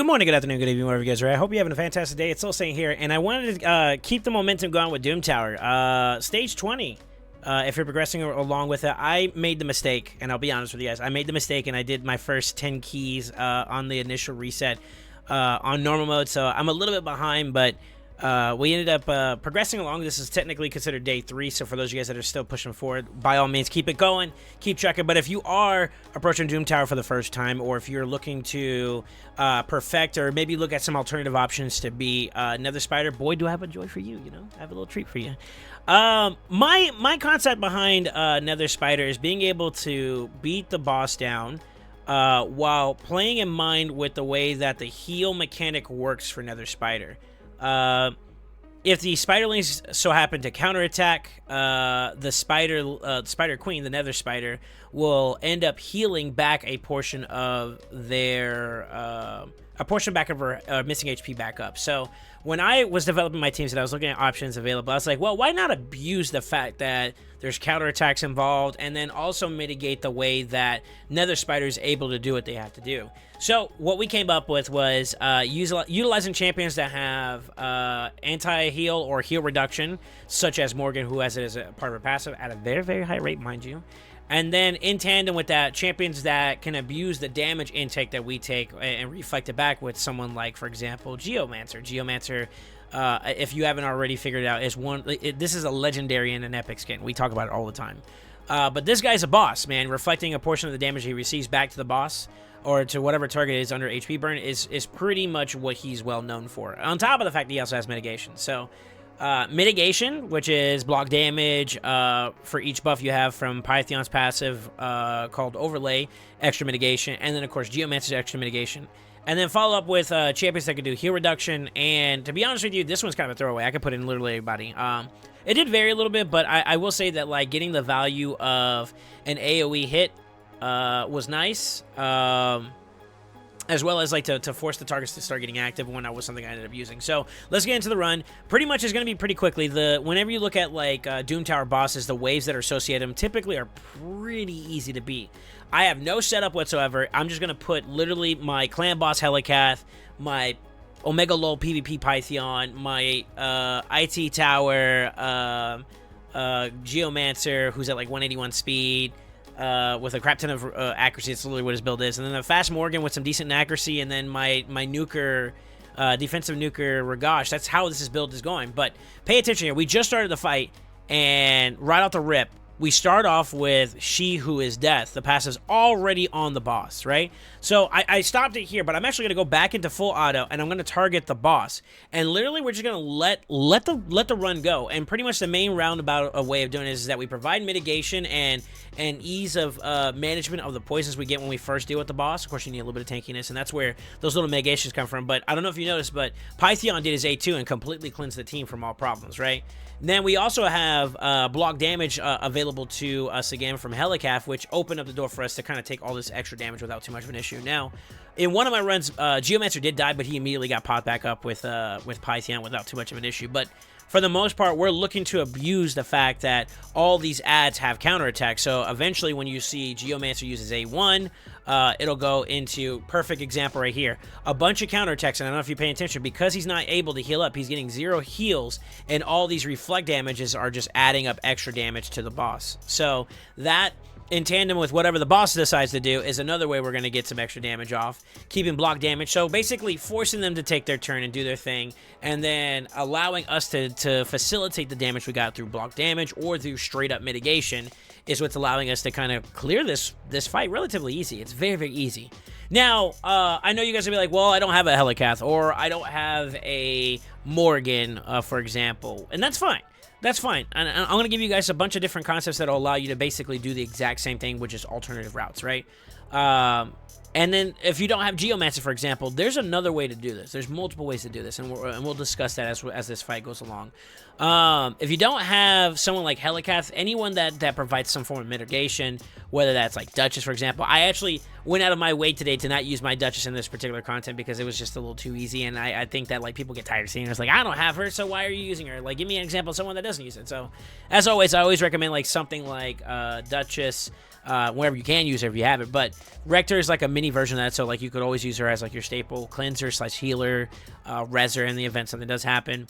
Good morning, good afternoon, good evening, wherever you guys are at. I hope you're having a fantastic day. It's SoulSaint here, and I wanted to keep the momentum going with Doom Tower. Stage 20, if you're progressing along with it, I made the mistake, and I'll be honest with you guys. I made the mistake, and I did my first 10 keys on the initial reset on normal mode, so I'm a little bit behind, but we ended up progressing along. This is technically considered day 3, so for those of you guys that are still pushing forward, by all means, keep it going, keep checking. But if you are approaching Doom Tower for the first time, or if you're looking to perfect, or maybe look at some alternative options to be Nether Spider, boy, do I have a joy for you, you know? I have a little treat for you. My concept behind Nether Spider is being able to beat the boss down while playing in mind with the way that the heal mechanic works for Nether Spider. If the spiderlings so happen to counterattack, the spider queen, the Nether Spider, will end up healing back a portion of their her missing HP back up. So when I was developing my teams and I was looking at options available, I was like, well, why not abuse the fact that there's counterattacks involved, and then also mitigate the way that Nether Spider is able to do what they have to do. So what we came up with was utilizing champions that have anti-heal or heal reduction, such as Morgan, who has it as a part of her passive at a very, very high rate, mind you. And then in tandem with that, champions that can abuse the damage intake that we take and reflect it back with someone like, for example, Geomancer. Geomancer, if you haven't already figured it out, is this is a legendary and an epic skin. We talk about it all the time. But this guy's a boss, man. Reflecting a portion of the damage he receives back to the boss, or to whatever target is under HP burn, is pretty much what he's well known for. On top of the fact that he also has mitigation. So, mitigation, which is block damage for each buff you have from Pythion's passive called Overlay, extra mitigation, and then of course Geomancer's extra mitigation. And then follow up with champions that can do heal reduction, and to be honest with you, this one's kind of a throwaway. I could put in literally everybody. It did vary a little bit, but I will say that like getting the value of an AoE hit was nice, as well as like to force the targets to start getting active when that was something I ended up using. So let's get into the run. Pretty much is going to be pretty quickly. Whenever you look at like Doom Tower bosses, the waves that are associated with them typically are pretty easy to beat. I have no setup whatsoever. I'm just going to put literally my clan boss Helicath, my Omega Lol PvP Python, my IT Tower, Geomancer, who's at like 181 speed, with a crap ton of accuracy. That's literally what his build is. And then a fast Morgan with some decent accuracy, and then my nuker, defensive nuker Ragash. That's how this build is going. But pay attention here. We just started the fight, and right off the rip, we start off with She Who Is Death. The passive's already on the boss, right? So I stopped it here, but I'm actually going to go back into full auto, and I'm going to target the boss. And literally, we're just going to let the run go. And pretty much the main roundabout way of doing this is that we provide mitigation and ease of management of the poisons we get when we first deal with the boss. Of course, you need a little bit of tankiness, and that's where those little mitigations come from. But I don't know if you noticed, but Python did his A2 and completely cleansed the team from all problems, right? Then we also have block damage available to us again from Helicath, which opened up the door for us to kind of take all this extra damage without too much of an issue. Now, in one of my runs, Geomancer did die, but he immediately got popped back up with Python without too much of an issue. But for the most part, we're looking to abuse the fact that all these ads have counterattacks. So eventually, when you see Geomancer uses A1, it'll go into, perfect example right here, a bunch of counterattacks. And I don't know if you're paying attention, because he's not able to heal up, he's getting 0 heals, and all these reflect damages are just adding up extra damage to the boss. So that, in tandem with whatever the boss decides to do, is another way we're going to get some extra damage off, keeping block damage. So basically forcing them to take their turn and do their thing, and then allowing us to facilitate the damage we got through block damage or through straight up mitigation is what's allowing us to kind of clear this fight relatively easy. It's very, very easy. Now, I know you guys will be like, well, I don't have a Helicath, or I don't have a Morgan, for example, and that's fine. That's fine. And I'm going to give you guys a bunch of different concepts that will allow you to basically do the exact same thing, which is alternative routes, right? And then if you don't have Geomancer, for example, there's another way to do this. There's multiple ways to do this, and we'll discuss that as this fight goes along. If you don't have someone like Helicath, anyone that provides some form of mitigation, whether that's like Duchess, for example. I actually went out of my way today to not use my Duchess in this particular content because it was just a little too easy, and I think that like people get tired of seeing her. It's like, I don't have her, so why are you using her? Like, give me an example of someone that doesn't use it. So, as always, I always recommend like something like Duchess, whenever you can use her if you have it. But Rector is like a mini version of that, so like you could always use her as like your staple cleanser / healer, reser in the event something does happen.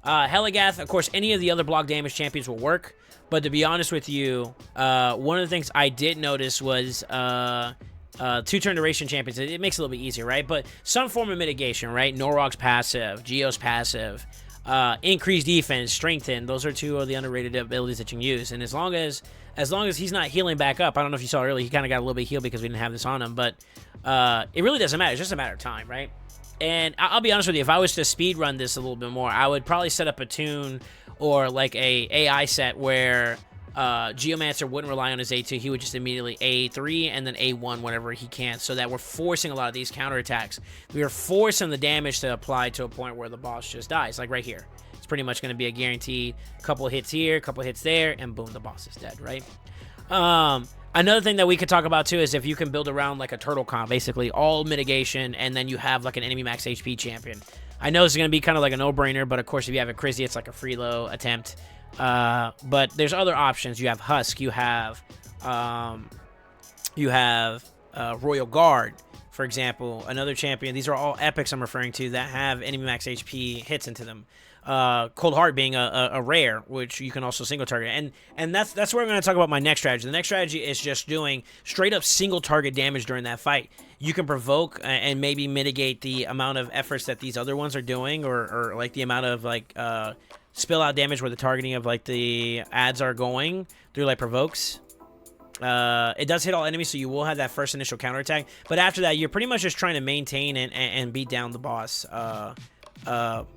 Heligath, of course, any of the other block damage champions will work. But to be honest with you, one of the things I did notice was 2-turn duration champions. It makes it a little bit easier, right? But some form of mitigation, right? Norog's passive, Geo's passive, increased defense, strengthen. Those are 2 of the underrated abilities that you can use. And as long as he's not healing back up, I don't know if you saw earlier, he kind of got a little bit healed because we didn't have this on him. But it really doesn't matter. It's just a matter of time, right? And I'll be honest with you, if I was to speed run this a little bit more, I would probably set up a tune or like a AI set where Geomancer wouldn't rely on his A2. He would just immediately A3 and then A1 whenever he can, so that we're forcing a lot of these counterattacks. We are forcing the damage to apply to a point where the boss just dies, like right here. It's pretty much going to be a guaranteed couple hits here, couple hits there, and boom, the boss is dead, right? Another thing that we could talk about too is if you can build around like a turtle comp, basically all mitigation, and then you have like an enemy max HP champion. I know this is going to be kind of like a no-brainer, but of course if you have a Crizzy, it's like a freelo attempt. But there's other options. You have Husk, you have Royal Guard, for example, another champion. These are all epics I'm referring to that have enemy max HP hits into them. Cold Heart being a rare, which you can also single target, and that's where I'm going to talk about my next strategy. The next strategy is just doing straight up single target damage during that fight. You can provoke and maybe mitigate the amount of efforts that these other ones are doing, or like the amount of like spill out damage where the targeting of like the ads are going through like provokes. It does hit all enemies, so you will have that first initial counterattack, but after that you're pretty much just trying to maintain and beat down the boss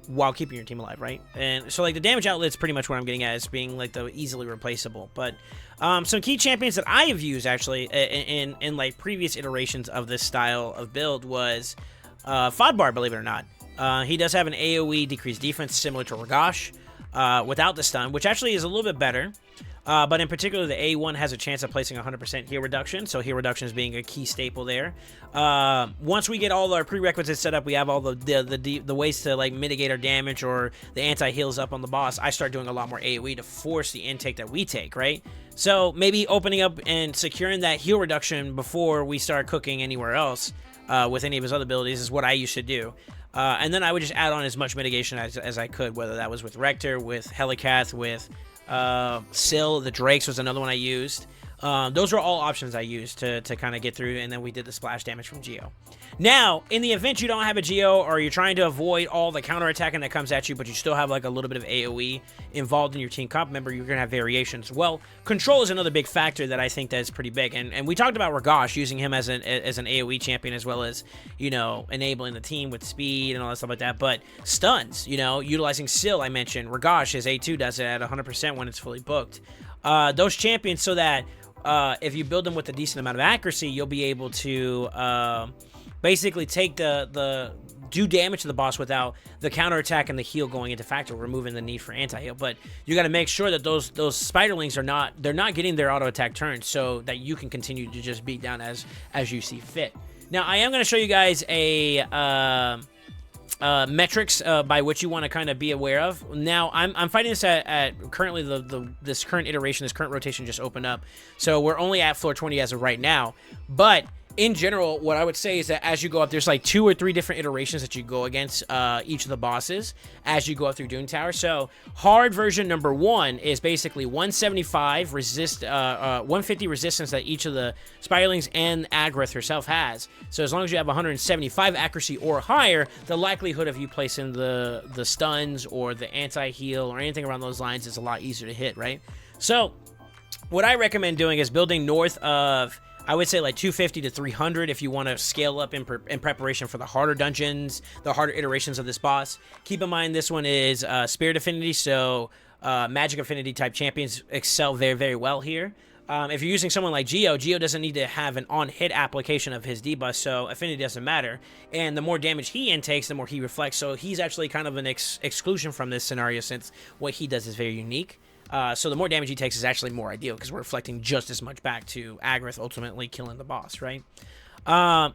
while keeping your team alive, right? And so like the damage outlet's pretty much what I'm getting at, is being like the easily replaceable. But some key champions that I have used actually in like previous iterations of this style of build was Fodbar, believe it or not. He does have an AoE decreased defense similar to Ragash without the stun, which actually is a little bit better. But in particular, the A1 has a chance of placing 100% heal reduction, so heal reduction is being a key staple there. Once we get all our prerequisites set up, we have all the ways to like mitigate our damage or the anti-heals up on the boss. I start doing a lot more AoE to force the intake that we take, right? So maybe opening up and securing that heal reduction before we start cooking anywhere else with any of his other abilities is what I used to do. And then I would just add on as much mitigation as I could, whether that was with Rector, with Helicath, with Syl. The Drakes was another one I used. Those were all options I used to kind of get through, and then we did the splash damage from Geo. Now, in the event you don't have a Geo, or you're trying to avoid all the counterattacking that comes at you, but you still have like a little bit of AoE involved in your team comp member, you're going to have variations. Well, control is another big factor that I think that is pretty big, and we talked about Ragash, using him as an AoE champion, as well as, you know, enabling the team with speed and all that stuff like that. But stuns, you know, utilizing Syl, I mentioned, Ragash, his A2 does it at 100% when it's fully booked. Those champions, so that if you build them with a decent amount of accuracy, you'll be able to basically take do damage to the boss without the counterattack and the heal going into factor, removing the need for anti-heal. But you got to make sure that those spiderlings are not getting their auto attack turned, so that you can continue to just beat down as you see fit. Now, I am going to show you guys a metrics by which you want to kind of be aware of. Now, I'm fighting this at currently this current iteration, this current rotation just opened up, so we're only at floor 20 as of right now. But in general, what I would say is that as you go up, there's like 2 or 3 different iterations that you go against each of the bosses as you go up through Doom Tower. So hard version number 1 is basically 175 150 resistance that each of the Spiderlings and Agrath herself has. So as long as you have 175 accuracy or higher, the likelihood of you placing the stuns or the anti-heal or anything around those lines is a lot easier to hit, right? So what I recommend doing is building north of, I would say, like 250 to 300 if you want to scale up in preparation for the harder dungeons, the harder iterations of this boss. Keep in mind, this one is Spirit Affinity, so Magic Affinity type champions excel very, very well here. If you're using someone like Geo doesn't need to have an on-hit application of his debuff, so Affinity doesn't matter. And the more damage he intakes, the more he reflects, so he's actually kind of an exclusion from this scenario, since what he does is very unique. So the more damage he takes is actually more ideal, because we're reflecting just as much back to Agrath, ultimately killing the boss, right?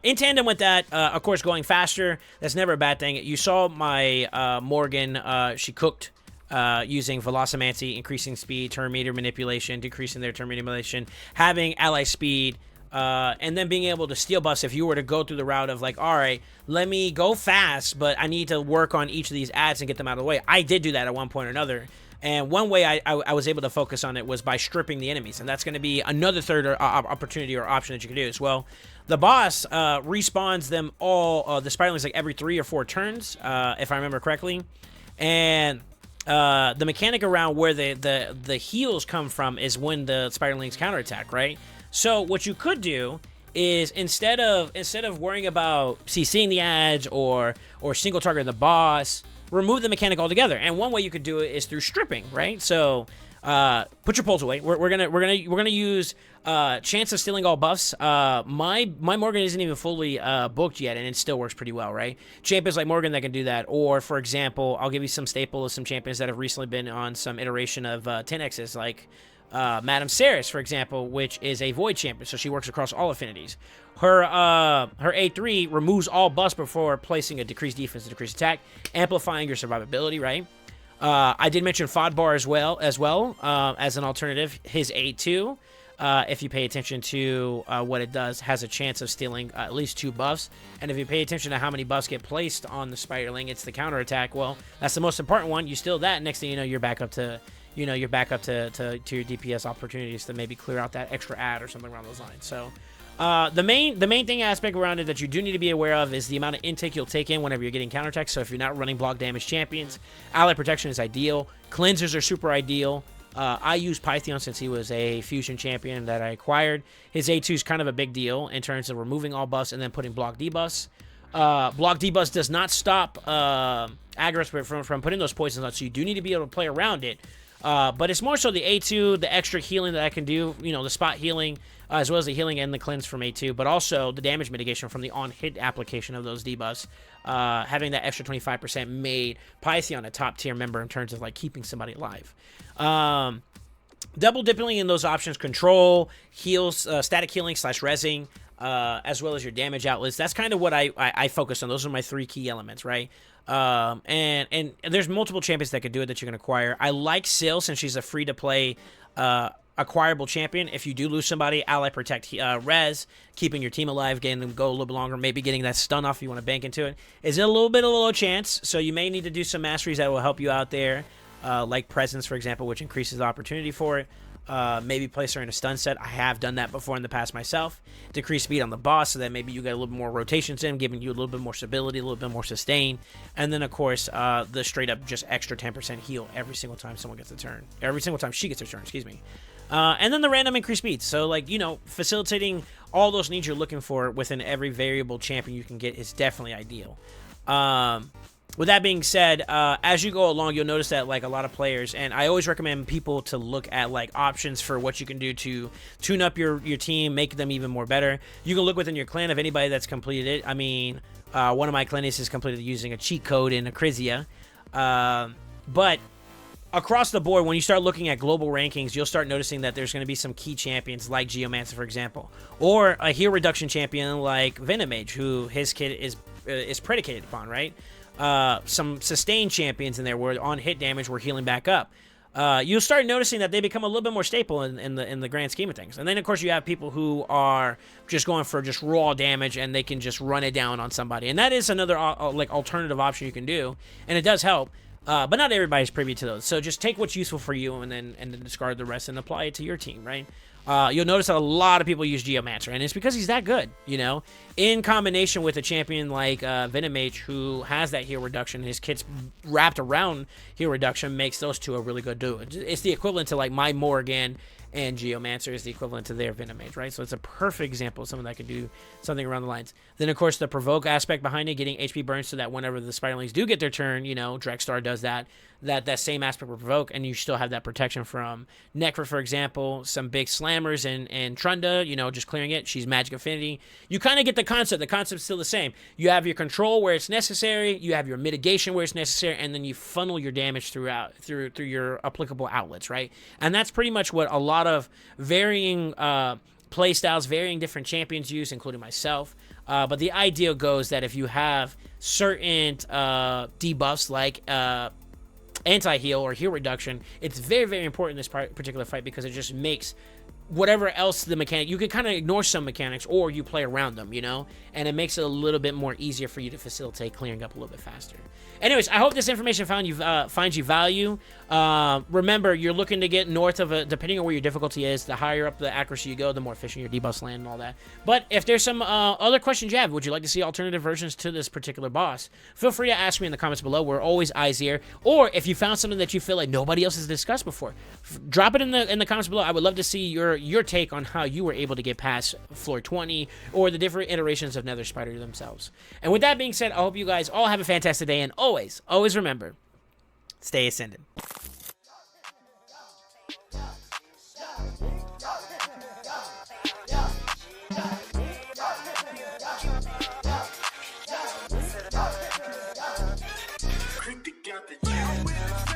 In tandem with that, of course, going faster, that's never a bad thing. You saw my Morgan, she cooked using Velocimancy, increasing speed, turn meter manipulation, decreasing their turn meter manipulation, having ally speed, and then being able to steal buffs if you were to go through the route of like, all right, let me go fast, but I need to work on each of these ads and get them out of the way. I did do that at one point or another. And one way I was able to focus on it was by stripping the enemies. And that's going to be another third opportunity or option that you can do as well. The boss respawns them all, the Spiderlings, like every 3 or 4 turns, if I remember correctly. And the mechanic around where the heals come from is when the Spiderlings counterattack, right? So what you could do is instead of worrying about CCing the ads or single targeting the boss, remove the mechanic altogether. And one way you could do it is through stripping, right? So put your poles away. We're gonna use chance of stealing all buffs. My Morgan isn't even fully booked yet, and it still works pretty well, right? Champions like Morgan that can do that, or for example, I'll give you some staple of some champions that have recently been on some iteration of 10x's, like Madame Ceres, for example, which is a void champion, so she works across all affinities. Her A3 removes all buffs before placing a decreased defense and decreased attack, amplifying your survivability, right? I did mention Fodbar as well as an alternative. His A2, if you pay attention to what it does, has a chance of stealing at least 2 buffs. And if you pay attention to how many buffs get placed on the Spiderling, it's the counterattack. Well, that's the most important one. You steal that, next thing you know, you're back up to your DPS opportunities to maybe clear out that extra ad or something around those lines. So the main thing aspect around it that you do need to be aware of is the amount of intake you'll take in whenever you're getting counterattacks. So if you're not running block damage champions, ally protection is ideal. Cleansers are super ideal. I use Pythion since he was a fusion champion that I acquired. His A2 is kind of a big deal in terms of removing all buffs and then putting block debuffs. Block debuffs does not stop aggro from putting those poisons on, so you do need to be able to play around it. But it's more so the A2, the extra healing that I can do, the spot healing, as well as the healing and the cleanse from A2, but also the damage mitigation from the on-hit application of those debuffs. Having that extra 25% made Pythion a top-tier member in terms of, like, keeping somebody alive. Double dipping in those options, control, heals, static healing / rezzing, as well as your damage outlets. That's kind of what I focus on. Those are my 3 key elements, right? And there's multiple champions that could do it that you can acquire. I like Syl since she's a free-to-play acquirable champion. If you do lose somebody, ally protect res, keeping your team alive, getting them go a little bit longer, maybe getting that stun off if you want to bank into it. Is a little bit of a low chance, so you may need to do some masteries that will help you out there, like Presence, for example, which increases the opportunity for it. Maybe place her in a stun set. I have done that before in the past myself. Decrease speed on the boss so that maybe you get a little bit more rotations in, giving you a little bit more stability, a little bit more sustain. And then, of course, the straight up just extra 10% heal every single time someone gets a turn. Every single time she gets a turn, excuse me. And then the random increased speed. So, like, facilitating all those needs you're looking for within every variable champion you can get is definitely ideal. With that being said, as you go along, you'll notice that, like, a lot of players, and I always recommend people to look at, like, options for what you can do to tune up your team, make them even more better. You can look within your clan of anybody that's completed it. I mean, one of my clanists is completed using a cheat code in Acrizia. But across the board, when you start looking at global rankings, you'll start noticing that there's going to be some key champions like Geomancer, for example, or a heal reduction champion like Venomage, who his kit is predicated upon, right? Some sustained champions in there where on hit damage we're healing back up. You'll start noticing that they become a little bit more staple in the grand scheme of things. And then, of course, you have people who are just going for just raw damage and they can just run it down on somebody. And that is another like alternative option you can do, and it does help. But not everybody's privy to those. So just take what's useful for you and then discard the rest and apply it to your team, right? You'll notice that a lot of people use Geomancer, and it's because he's that good, in combination with a champion like Venomage, who has that heal reduction. His kit's wrapped around heal reduction makes those two a really good duo. It's the equivalent to, like, my Morgan and Geomancer is the equivalent to their Venomage, right? So it's a perfect example of someone that can do something around the lines. Then, of course, the provoke aspect behind it, getting HP burns so that whenever the Spiderlings do get their turn, Drexstar does that same aspect of provoke, and you still have that protection from Necra, for example, some big slammers and Trunda, just clearing it. She's magic affinity. You kind of get the concept. The concept's still the same. You have your control where it's necessary, you have your mitigation where it's necessary, and then you funnel your damage through your applicable outlets, right? And that's pretty much what a lot of varying playstyles, varying different champions use, including myself. But the idea goes that if you have certain debuffs like anti-heal or heal reduction. It's very, very important in this particular fight because it just makes whatever else the mechanic, you can kind of ignore some mechanics or you play around them, you know, and it makes it a little bit more easier for you to facilitate clearing up a little bit faster. Anyways, I hope this information finds you value. Remember, you're looking to get north of depending on where your difficulty is, the higher up the accuracy you go, the more efficient your debuffs land and all that. But if there's some other questions you have, would you like to see alternative versions to this particular boss, feel free to ask me in the comments below. We're always eyes here. Or if you found something that you feel like nobody else has discussed before, drop it in the comments below. I would love to see your take on how you were able to get past floor 20 or the different iterations of Nether Spider themselves. And with that being said, I hope you guys all have a fantastic day, and always remember, stay ascended. Click together, yeah.